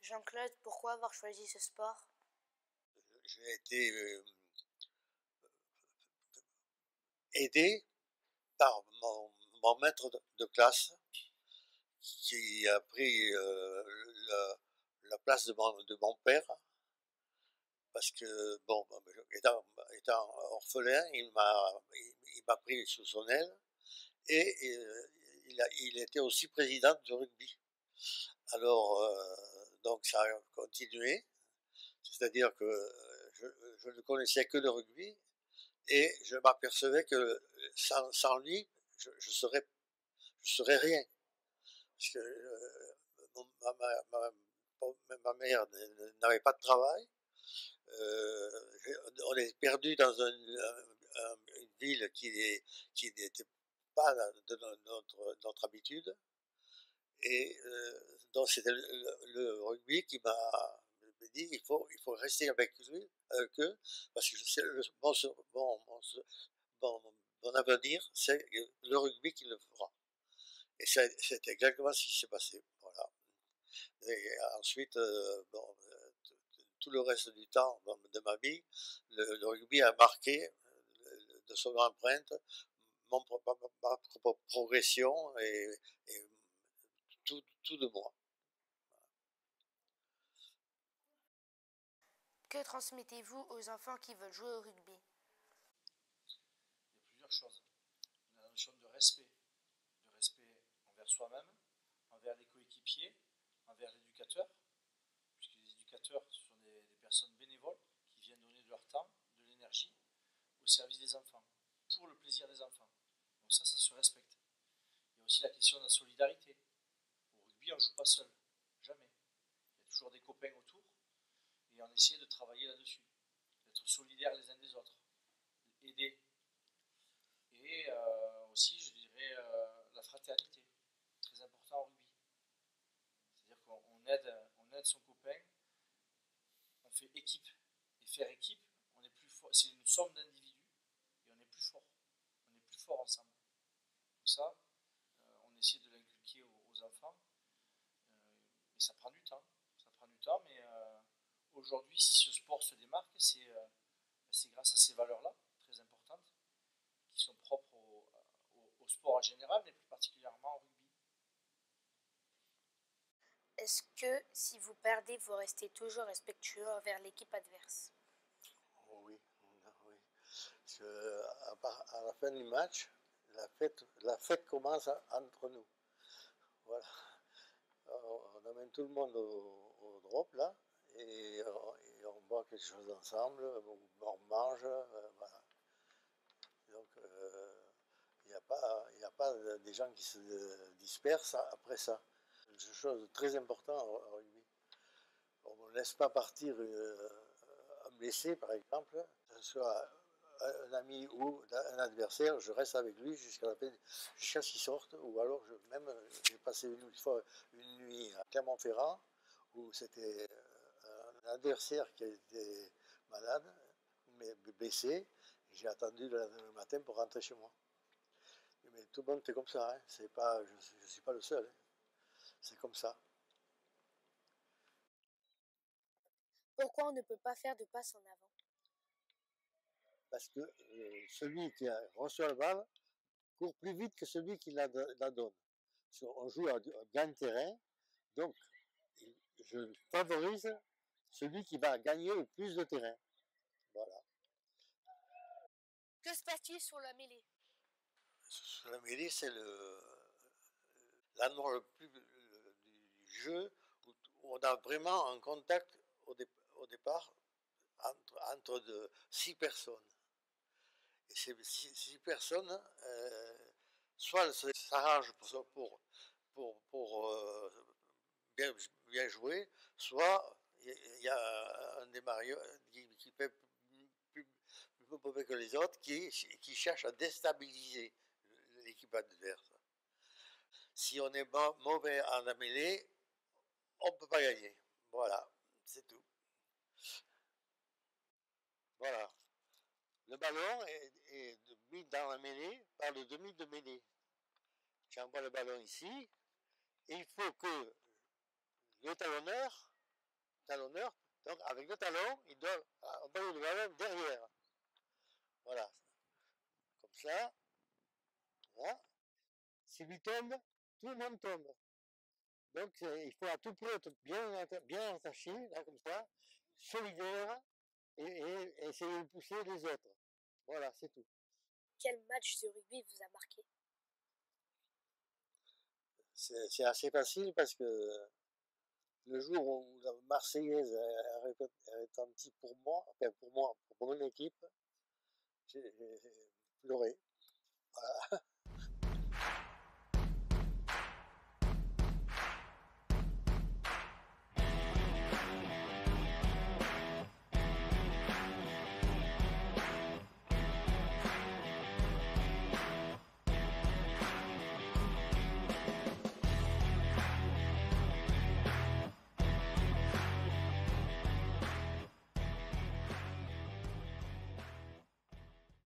Jean-Claude, pourquoi avoir choisi ce sport? J'ai été aidé par mon maître de classe qui a pris la place de mon père parce que, bon, étant orphelin, il m'a pris sous son aile et il était aussi président du rugby. Alors, donc ça a continué, c'est-à-dire que je ne connaissais que le rugby et je m'apercevais que sans lui, je serais rien. Parce que ma mère n'avait pas de travail. On est perdu dans une ville qui n'était pas de notre habitude. Et donc c'était le rugby qui m'a dit il faut rester avec eux parce que mon avenir, c'est le rugby qui le fera. Et c'est exactement ce qui s'est passé. Voilà. Et ensuite, tout le reste du temps de ma vie, le rugby a marqué de son empreinte ma propre progression et tout de moi. Que transmettez-vous aux enfants qui veulent jouer au rugby? Il y a plusieurs choses. On a la notion de respect envers soi-même, envers les coéquipiers, envers l'éducateur, puisque les éducateurs sont des personnes bénévoles qui viennent donner de leur temps, de l'énergie au service des enfants, pour le plaisir des enfants. Donc ça se respecte. Il y a aussi la question de la solidarité. Au rugby, on ne joue pas seul, jamais. Il y a toujours des copains autour et on essaie de travailler là-dessus, d'être solidaires les uns des autres, aider. Et aussi, je dirais, la fraternité, très important au rugby. C'est-à-dire qu'on aide son copain, on fait équipe. Et faire équipe, on est plus fort. C'est une somme d'individus et on est plus fort. On est plus fort ensemble. Donc ça, on essaie de l'inculquer aux enfants. Mais ça prend du temps. Ça prend du temps, mais aujourd'hui, si ce sport se démarque, c'est grâce à ces valeurs-là, très importantes, qui sont propres au sport en général, mais plus particulièrement au rugby. Est-ce que si vous perdez, vous restez toujours respectueux envers l'équipe adverse? Oui, oui. Parce que à la fin du match, la fête commence entre nous. Voilà. On amène tout le monde au drop là et on boit quelque chose ensemble, on mange, voilà. Donc il n'y a pas des gens qui se dispersent après ça. C'est une chose de très importante au rugby. On ne laisse pas partir un blessé, par exemple, que ce soit un ami ou un adversaire, je reste avec lui jusqu'à ce qu'il sorte. Ou alors, j'ai passé une fois une nuit à Clermont-Ferrand où c'était un adversaire qui était malade, mais blessé. J'ai attendu le matin pour rentrer chez moi. Mais tout le monde est comme ça, hein. C'est pas, je ne suis pas le seul. Hein. C'est comme ça. Pourquoi on ne peut pas faire de passe en avant? Parce que celui qui reçoit la balle court plus vite que celui qui la donne. On joue à gain de terrain, donc je favorise celui qui va gagner le plus de terrain. Voilà. Que se passe-t-il sur la mêlée? Sur la mêlée, c'est l'endroit le plus du jeu où on a vraiment un contact au départ entre 6 personnes. Et ces 6 personnes, soit elles s'arrangent pour bien jouer, soit il y a un des mariés qui fait plus mauvais que les autres qui cherche à déstabiliser l'équipe adverse. Si on est mauvais en la mêlée, on ne peut pas gagner. Voilà, c'est tout. Voilà. Le ballon est mis dans la mêlée, par le demi de mêlée. J'envoie le ballon ici, et il faut que le talonneur, donc avec le talon, il doit envoyer le ballon derrière. Voilà. Comme ça. Voilà. S'il lui tombe, tout le monde tombe. Donc il faut à tout prix être bien attaché, là comme ça, solidaire, et essayer de pousser les autres. Voilà, c'est tout. Quel match de rugby vous a marqué? C'est assez facile parce que le jour où la Marseillaise a retenti pour moi, enfin pour mon équipe, j'ai pleuré.